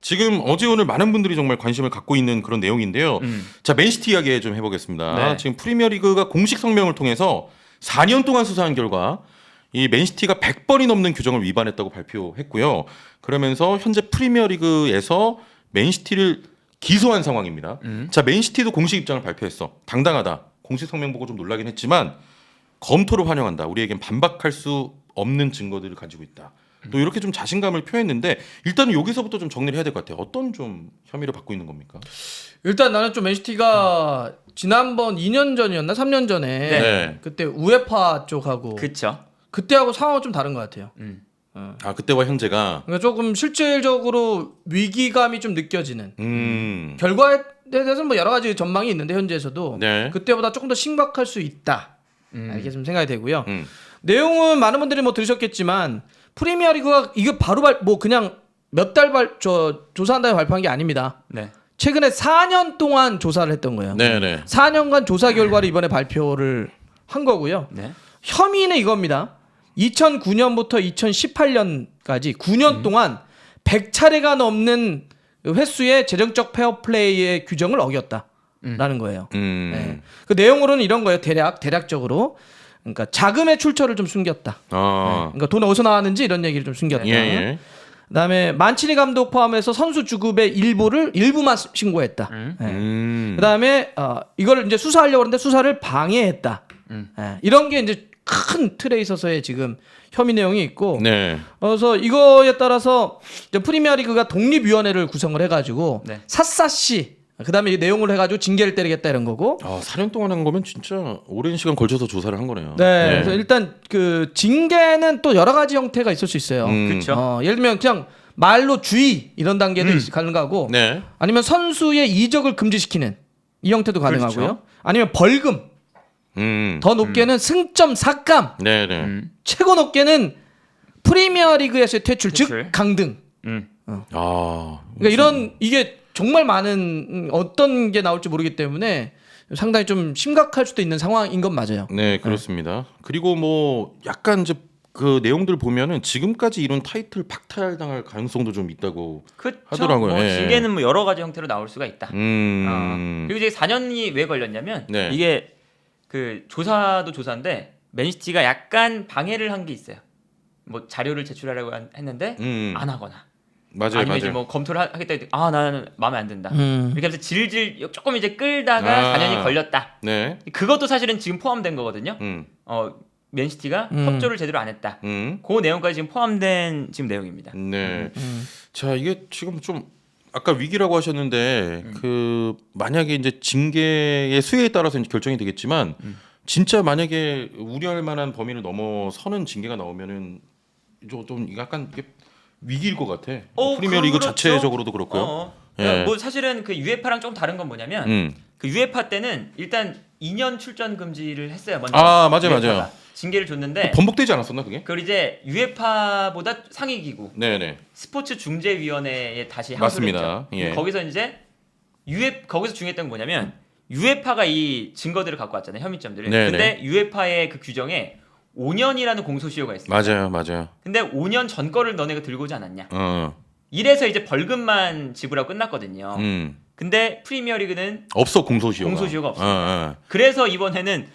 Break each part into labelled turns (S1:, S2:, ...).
S1: 지금 어제 오늘 많은 분들이 정말 관심을 갖고 있는 그런 내용인데요. 자, 맨시티 이야기 좀 해보겠습니다.
S2: 네.
S1: 지금 프리미어리그가 공식 성명을 통해서 4년 동안 수사한 결과 이 맨시티가 100번이 넘는 규정을 위반했다고 발표했고요. 그러면서 현재 프리미어리그에서 맨시티를 기소한 상황입니다. 자, 맨시티도 공식 입장을 발표했어. 당당하다. 공식 성명 보고 좀 놀라긴 했지만 검토를 환영한다. 우리에겐 반박할 수 없는 증거들을 가지고 있다. 또 이렇게 좀 자신감을 표했는데 일단은 여기서부터 좀 정리를 해야 될 것 같아요. 어떤 좀 혐의를 받고 있는 겁니까?
S3: 일단 나는 좀 맨시티가 지난번 2년 전이었나 3년 전에
S1: 네.
S3: 그때 우에파 쪽하고
S2: 그쵸.
S3: 그때하고 상황은 좀 다른 것 같아요.
S1: 아, 그때와 현재가
S3: 그러니까 조금 실질적으로 위기감이 좀 느껴지는 결과에 대해서는 뭐 여러 가지 전망이 있는데 현재에서도
S1: 네.
S3: 그때보다 조금 더 심각할 수 있다. 이렇게 좀 생각이 되고요.
S1: 음.
S3: 내용은 많은 분들이 뭐 들으셨겠지만 프리미어리그가 이거 바로 뭐 그냥 몇 달 조사한 다음에 발표한 게 아닙니다.
S2: 네.
S3: 최근에 4년 동안 조사를 했던 거예요.
S1: 네네.
S3: 4년간 조사 결과를 이번에 발표를 한 거고요.
S2: 네.
S3: 혐의는 이겁니다. 2009년부터 2018년까지 9년 동안 100차례가 넘는 횟수의 재정적 페어플레이의 규정을 어겼다라는 거예요. 네. 그 내용으로는 이런 거예요. 대략적으로. 그러니까 자금의 출처를 좀 숨겼다.
S1: 아.
S3: 그러니까 돈 어디서 나왔는지 이런 얘기를 좀 숨겼다.
S1: 예, 예.
S3: 그다음에 만치니 감독 포함해서 선수 주급의 일부만 신고했다. 그다음에 이걸 이제 수사하려고 하는데 수사를 방해했다. 예, 이런 게 이제 큰 틀에 있어서의 지금 혐의 내용이 있고,
S1: 네.
S3: 그래서 이거에 따라서 이제 프리미어리그가 독립위원회를 구성을 해가지고
S2: 네.
S3: 샅샅이 그다음에 이 내용을 해가지고 징계를 때리겠다 이런 거고.
S1: 아, 4년 동안 한 거면 진짜 오랜 시간 걸쳐서 조사를 한 거네요.
S3: 네. 그래서 일단 그 징계는 또 여러 가지 형태가 있을 수 있어요.
S2: 그렇죠.
S3: 예를 들면 그냥 말로 주의 이런 단계도 가능하고,
S1: 네.
S3: 아니면 선수의 이적을 금지시키는 이 형태도 가능하고요.
S2: 그렇죠.
S3: 아니면 벌금, 더 높게는 승점 삭감,
S1: 네네.
S3: 최고 높게는 프리미어리그에서의 퇴출, 즉
S2: 퇴출.
S3: 강등.
S1: 아.
S3: 그러니까 이런 이게 정말 많은 어떤 게 나올지 모르기 때문에 상당히 좀 심각할 수도 있는 상황인 건 맞아요.
S1: 네, 그렇습니다. 그리고 뭐 약간 이제 그 내용들 보면은 지금까지 이룬 타이틀 박탈당할 가능성도 좀 있다고
S2: 그쵸.
S1: 하더라고요.
S2: 뭐
S1: 예.
S2: 징계는 뭐 여러 가지 형태로 나올 수가 있다. 그리고 이제 4년이 왜 걸렸냐면
S1: 네.
S2: 이게 그 조사도 조사인데 맨시티가 약간 방해를 한 게 있어요. 뭐 자료를 제출하려고 했는데 안 하거나
S1: 맞아요,
S2: 아니면
S1: 맞아요.
S2: 이제 뭐 검토를 하겠다 했더니 나는 마음에 안 든다.
S3: 음.
S2: 이렇게 하면서 질질 조금 이제 끌다가 4년이 걸렸다.
S1: 네.
S2: 그것도 사실은 지금 포함된 거거든요. 맨시티가 협조를 제대로 안 했다. 그 내용까지 지금 포함된 지금 내용입니다.
S1: 네. 자, 이게 지금 좀 아까 위기라고 하셨는데 그 만약에 이제 징계의 수위에 따라서 이제 결정이 되겠지만 진짜 만약에 우려할 만한 범위를 넘어서는 징계가 나오면은 좀 약간 이게 위기일 것 같아. 프리미어리그
S2: 그렇죠.
S1: 자체적으로도 그렇고요. 예.
S2: 뭐 사실은 그 UEFA랑 좀 다른 건 뭐냐면 그 UEFA 때는 일단 2년 출전 금지를 했어요. 먼저.
S1: 아, 맞아요,
S2: UEFA가.
S1: 맞아요.
S2: 징계를 줬는데
S1: 번복되지 않았었나 그게?
S2: 그걸 이제 UEFA보다 상위 기구
S1: 네네.
S2: 스포츠 중재위원회에 다시 항소를
S1: 맞습니다.
S2: 했죠.
S1: 예.
S2: 거기서 이제 거기서 중요했던 건 뭐냐면 UEFA가 이 증거들을 갖고 왔잖아요. 혐의점들을.
S1: 네네.
S2: 근데 UEFA의 그 규정에 5년이라는 공소시효가 있어요.
S1: 맞아요.
S2: 근데 5년 전 거를 너네가 들고 오지 않았냐.
S1: 어.
S2: 이래서 이제 벌금만 지불하고 끝났거든요. 근데 프리미어리그는
S1: 없어 공소시효가
S2: 없어요. 그래서 이번에는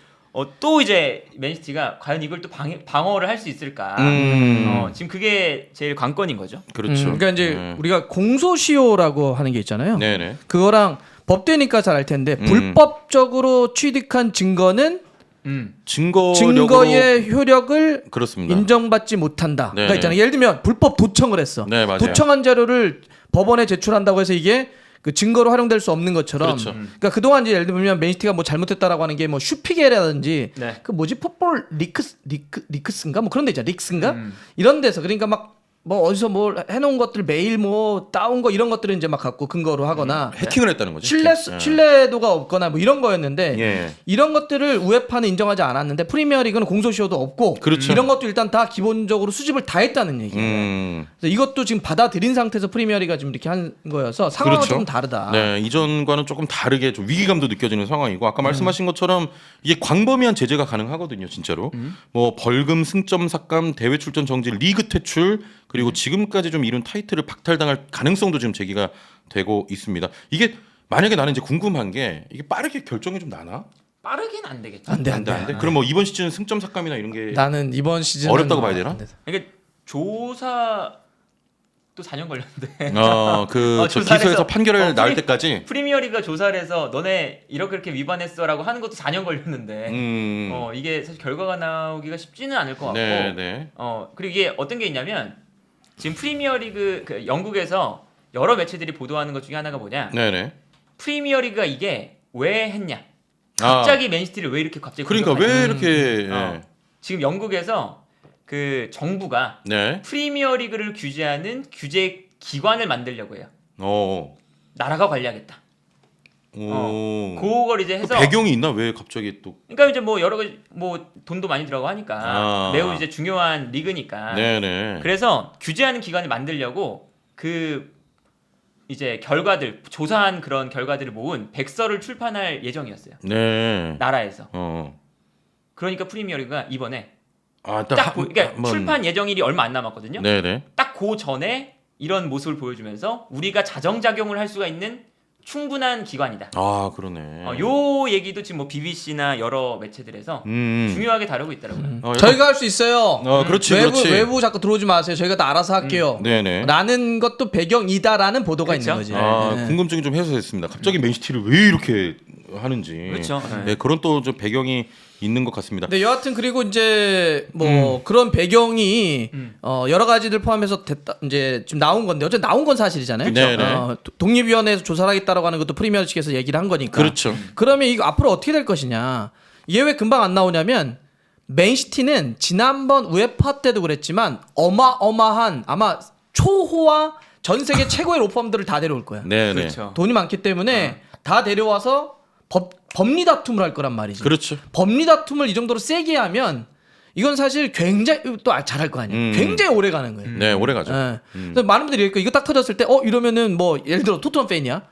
S2: 또 이제 맨시티가 과연 이걸 또 방어를 할 수 있을까? 지금 그게 제일 관건인 거죠.
S1: 그렇죠.
S3: 그러니까 이제 우리가 공소시효라고 하는 게 있잖아요.
S1: 네네.
S3: 그거랑 법되니까 잘 알 텐데 불법적으로 취득한 증거는 증거의 효력을
S1: 그렇습니다.
S3: 인정받지 못한다.
S1: 네.
S3: 그러니까 있잖아요. 예를 들면 불법 도청을 했어.
S1: 네, 맞아요.
S3: 도청한 자료를 법원에 제출한다고 해서 이게 그 증거로 활용될 수 없는 것처럼.
S1: 그렇죠.
S3: 그러니까 그동안 이제 예를 들면 맨시티가 뭐 잘못했다라고 하는 게 뭐 슈피게라든지
S2: 네.
S3: 그 뭐지 풋볼 리크스인가 뭐 그런 데 있잖아. 릭스인가 이런 데서 그러니까 막 뭐 어디서 뭐 해놓은 것들 메일 뭐 따온 거 이런 것들을 이제 막 갖고 근거로 하거나
S1: 해킹을 했다는 거죠.
S3: 신뢰도가 없거나 뭐 이런 거였는데
S1: 예.
S3: 이런 것들을 우에파는 인정하지 않았는데 프리미어리그는 공소시효도 없고
S1: 그렇죠.
S3: 이런 것도 일단 다 기본적으로 수집을 다 했다는 얘기예요. 그래서 이것도 지금 받아들인 상태에서 프리미어리그가 지금 이렇게 한 거여서 상황은
S1: 그렇죠.
S3: 조금 다르다.
S1: 네, 이전과는 조금 다르게 좀 위기감도 느껴지는 상황이고 아까 말씀하신 것처럼 이게 광범위한 제재가 가능하거든요, 진짜로. 뭐 벌금, 승점 삭감, 대회 출전 정지, 리그 퇴출 그리고 지금까지 좀 이룬 타이틀을 박탈당할 가능성도 지금 제기가 되고 있습니다. 이게 만약에 나는 이제 궁금한 게 이게 빠르게 결정이 좀 나나?
S2: 빠르긴 안 되겠죠.
S3: 안 돼.
S1: 안 돼. 그럼 뭐 이번 시즌 승점 삭감이나 이런 게
S3: 나는 이번 시즌
S1: 어렵다고 봐야 되나?
S2: 이게 조사 또 4년 걸렸는데.
S1: 저
S2: 조사를
S1: 기소에서
S2: 해서
S1: 판결을 나올 때까지.
S2: 프리미어리가 조사를 해서 너네 이렇게 위반했어라고 하는 것도 4년 걸렸는데. 이게 사실 결과가 나오기가 쉽지는 않을 것 같고.
S1: 네.
S2: 그리고 이게 어떤 게 있냐면 지금 프리미어리그 그 영국에서 여러 매체들이 보도하는 것 중에 하나가 뭐냐?
S1: 네네.
S2: 프리미어리그가 이게 왜 했냐? 갑자기 맨시티를 왜 이렇게 갑자기
S1: 그러니까 왜 이렇게
S2: 지금 영국에서 그 정부가
S1: 네.
S2: 프리미어리그를 규제하는 규제 기관을 만들려고 해요. 나라가 관리하겠다. 그걸 이제 해서
S1: 배경이 있나? 왜 갑자기 또?
S2: 그러니까 이제 뭐 여러 가지 뭐 돈도 많이 들어가고 하니까 매우 이제 중요한 리그니까.
S1: 네네.
S2: 그래서 규제하는 기관을 만들려고 그 이제 결과들 조사한 그런 결과들을 모은 백서를 출판할 예정이었어요.
S1: 네.
S2: 나라에서. 그러니까 프리미어리그가 이번에
S1: 딱
S2: 그러니까 출판 예정일이 얼마 안 남았거든요.
S1: 네네.
S2: 딱 그 전에 이런 모습을 보여주면서 우리가 자정작용을 할 수가 있는 충분한 기관이다.
S1: 그러네.
S2: 요 얘기도 지금 뭐 BBC나 여러 매체들에서 중요하게 다루고 있더라고요.
S3: 저희가 할 수 있어요.
S1: 그렇지.
S3: 외부 자꾸 들어오지 마세요. 저희가 다 알아서 할게요.
S1: 네네.
S3: 라는 것도 배경이다라는 보도가
S2: 그렇죠?
S3: 있는 거지.
S1: 궁금증이 좀 해소됐습니다. 갑자기 맨시티를 왜 이렇게 하는지.
S2: 그렇죠.
S1: 네, 그런 또 좀 배경이 있는 것 같습니다.
S3: 네, 여하튼 그리고 이제 뭐 그런 배경이 여러 가지들 포함해서 됐다 이제 지금 나온 건데 어쨌든 나온 건 사실이잖아요.
S1: 네네.
S3: 독립위원회에서 조사를 하겠다라고 하는 것도 프리미어 측에서 얘기를 한 거니까.
S1: 그렇죠.
S3: 그러면 이거 앞으로 어떻게 될 것이냐? 이게 왜 금방 안 나오냐면 맨시티는 지난번 우에파 때도 그랬지만 어마어마한 아마 초호화 전 세계 최고의 로펌들을 다 데려올 거야.
S1: 네네.
S2: 그렇죠.
S3: 돈이 많기 때문에 다 데려와서 법리 다툼을 할 거란 말이지.
S1: 그렇죠.
S3: 법리 다툼을 이 정도로 세게 하면 이건 사실 굉장히 또 잘할 거 아니야. 굉장히 오래 가는 거예요.
S1: 네, 오래 가죠.
S3: 그래서 많은 분들이 이거 딱 터졌을 때 이러면은 뭐 예를 들어 토트넘 팬이야.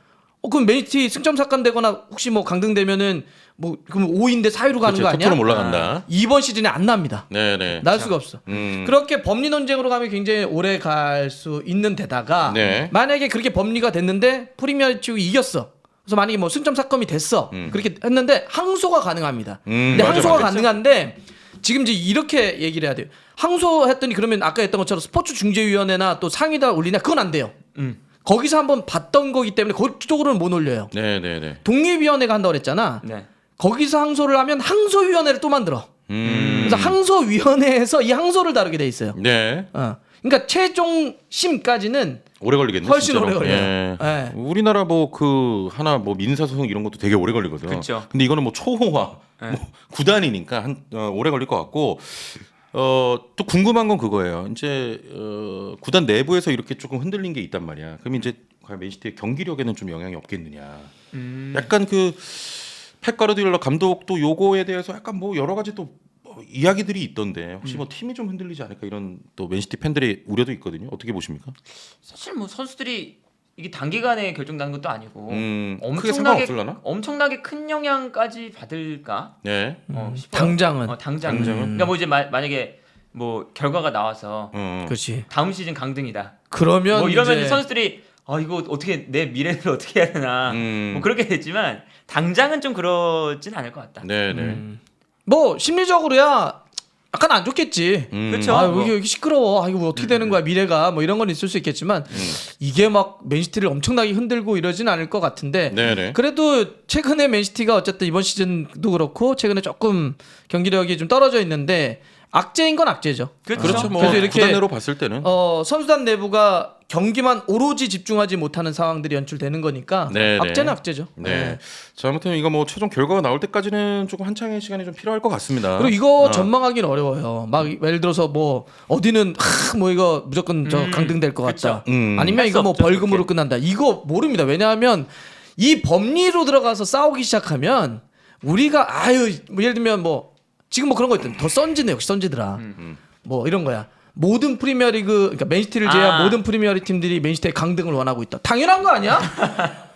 S3: 그럼 맨시티 승점 삭감되거나 혹시 뭐 강등되면은 뭐 그럼 5위인데 4위로 가는 거 아니야?
S1: 토트넘 올라간다.
S3: 이번 시즌에 안 납니다.
S1: 네네.
S3: 날 수가 없어. 그렇게 법리 논쟁으로 가면 굉장히 오래 갈 수 있는 데다가
S1: 네.
S3: 만약에 그렇게 법리가 됐는데 프리미어리그 이겼어. 그래서 만약에 뭐 승점 삭감이 됐어. 그렇게 했는데 항소가 가능합니다. 근데
S1: 맞아,
S3: 항소가
S1: 맞아.
S3: 가능한데 지금 이제 이렇게 얘기를 해야 돼요. 항소했더니 그러면 아까 했던 것처럼 스포츠 중재위원회나 또 상위다 올리냐 그건 안 돼요. 거기서 한번 봤던 거기 때문에 그쪽으로는 못 올려요.
S1: 네네네.
S3: 독립위원회가 한다고 그랬잖아.
S2: 네.
S3: 거기서 항소를 하면 항소위원회를 또 만들어. 그래서 항소위원회에서 이 항소를 다루게 돼 있어요.
S1: 네.
S3: 그러니까 최종 심까지는
S1: 오래 걸리겠네.
S3: 훨씬
S1: 진짜로.
S3: 오래 걸려요.
S1: 예.
S3: 예.
S1: 우리나라 뭐 그 하나 뭐 민사소송 이런 것도 되게 오래 걸리거든.
S2: 그쵸.
S1: 근데 이거는 뭐 초호화
S2: 예.
S1: 뭐 구단이니까 오래 걸릴 것 같고 또 궁금한 건 그거예요. 이제 구단 내부에서 이렇게 조금 흔들린 게 있단 말이야. 그럼 이제 과연 맨시티의 경기력에는 좀 영향이 없겠느냐. 약간 그 펩 가르디올라 감독도 요거에 대해서 약간 뭐 여러 가지 또 이야기들이 있던데 혹시 뭐 팀이 좀 흔들리지 않을까 이런 또 맨시티 팬들의 우려도 있거든요. 어떻게 보십니까?
S2: 사실 뭐 선수들이 이게 단기간에 결정나는 것도 아니고
S1: 크게 상관 없을라나?
S2: 엄청나게 큰 영향까지 받을까?
S1: 네.
S2: 싶어요.
S3: 당장은.
S2: 당장은. 그러니까 뭐 이제 만약에 뭐 결과가 나와서
S3: 그렇지.
S2: 다음 시즌 강등이다.
S3: 그러면
S2: 뭐 이러면
S3: 이제
S2: 선수들이 이거 어떻게 내 미래를 어떻게 해야 되나 뭐 그렇게 됐지만 당장은 좀 그러진 않을 것 같다.
S1: 네네.
S3: 뭐 심리적으로야 약간 안 좋겠지.
S2: 그렇죠.
S3: 여기 시끄러워. 이거 어떻게 되는 거야 미래가 뭐 이런 건 있을 수 있겠지만 이게 막 맨시티를 엄청나게 흔들고 이러진 않을 것 같은데.
S1: 네네.
S3: 그래도 최근에 맨시티가 어쨌든 이번 시즌도 그렇고 최근에 조금 경기력이 좀 떨어져 있는데 악재인 건 악재죠.
S1: 그렇죠. 뭐
S3: 그래서 이렇게
S1: 구단내로 봤을 때는
S3: 선수단 내부가 경기만 오로지 집중하지 못하는 상황들이 연출되는 거니까
S1: 네네.
S3: 악재는 악재죠.
S1: 네. 자, 아무튼 이거 뭐 최종 결과가 나올 때까지는 조금 한창의 시간이 좀 필요할 것 같습니다.
S3: 그리고 이거 전망하기는 어려워요. 막 예를 들어서 뭐 어디는 뭐 이거 무조건 저 강등될 것 같다. 아니면
S2: 할
S3: 이거
S2: 수
S3: 뭐
S2: 없죠,
S3: 벌금으로
S2: 그렇게.
S3: 끝난다. 이거 모릅니다. 왜냐하면 이 법리로 들어가서 싸우기 시작하면 우리가 뭐 예를 들면 뭐 지금 뭐 그런 거 있던 더 선지네 역시 선지더라. 뭐 이런 거야. 모든 프리미어리그 그러니까 맨시티를 제외한 모든 프리미어리그 팀들이 맨시티의 강등을 원하고 있다. 당연한 거 아니야?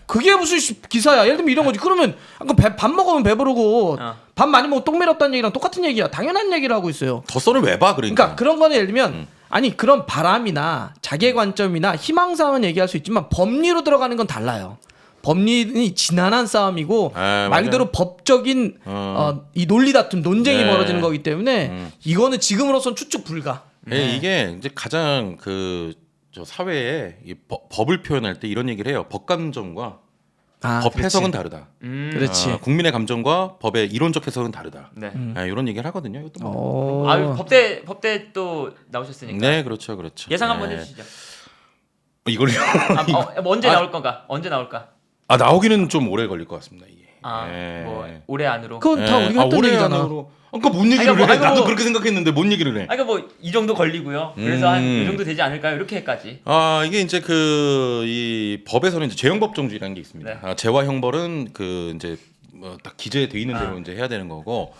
S3: 그게 무슨 기사야? 예를 들면 이런 거지. 그러면 아까 밥 먹으면 배부르고 밥 많이 먹으면 똥 매렸다는 얘기랑 똑같은 얘기야. 당연한 얘기를 하고 있어요.
S1: 더 썰을 왜 봐?
S3: 그러니까 그런 거는 예를 들면 아니 그런 바람이나 자기의 관점이나 희망사항은 얘기할 수 있지만 법리로 들어가는 건 달라요. 법리는 지난한 싸움이고 말
S1: 맞아요.
S3: 그대로 법적인 이 논리 다툼 논쟁이
S1: 네.
S3: 벌어지는 거기 때문에 이거는 지금으로선 추측 불가.
S1: 예, 이게 이제 가장 저 사회에 이 법을 표현할 때 이런 얘기를 해요. 법 감정과 법
S3: 그렇지.
S1: 해석은 다르다.
S3: 그렇지.
S1: 국민의 감정과 법의 이론적 해석은 다르다.
S2: 네.
S1: 이런 얘기를 하거든요. 이것도 뭐.
S2: 아유 법대 또 나오셨으니까
S1: 네, 그렇죠, 그렇죠.
S2: 예상 한번
S1: 네.
S2: 해주시죠.
S1: 이걸요?
S2: 언제 나올까? 언제 나올까?
S1: 나오기는 좀 오래 걸릴 것 같습니다. 이게.
S2: 뭐 올해 안으로.
S3: 그건 다 우리가 했던
S1: 올해
S3: 얘기잖아.
S1: 안으로. 그러니까 뭔 얘기를
S2: 아니,
S1: 해?
S2: 그러니까
S1: 나도
S2: 뭐-
S1: 그렇게 생각했는데 뭔 얘기를 해?
S2: 그러니까 뭐 이 정도 걸리고요. 그래서 한 이 정도 되지 않을까요? 이렇게까지.
S1: 이게 이제 이 법에서는 이제 재형법정주의라는 게 있습니다.
S2: 네.
S1: 재와 형벌은 이제 딱 기재돼 있는 대로 이제 해야 되는 거고,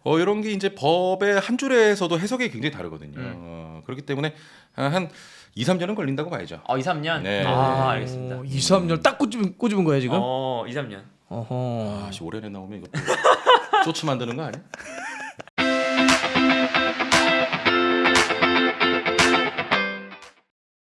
S1: 이런 게 이제 법의 한 줄에서도 해석이 굉장히 다르거든요. 그렇기 때문에 한 2, 3년은 걸린다고 봐야죠.
S2: 2, 3년.
S1: 네.
S2: 알겠습니다.
S3: 2, 3년 딱 꼬집은 거야 지금.
S2: 2, 3년.
S3: 어허.
S1: 올해내 나오면 이것도 쪼치 만드는 거 아니야?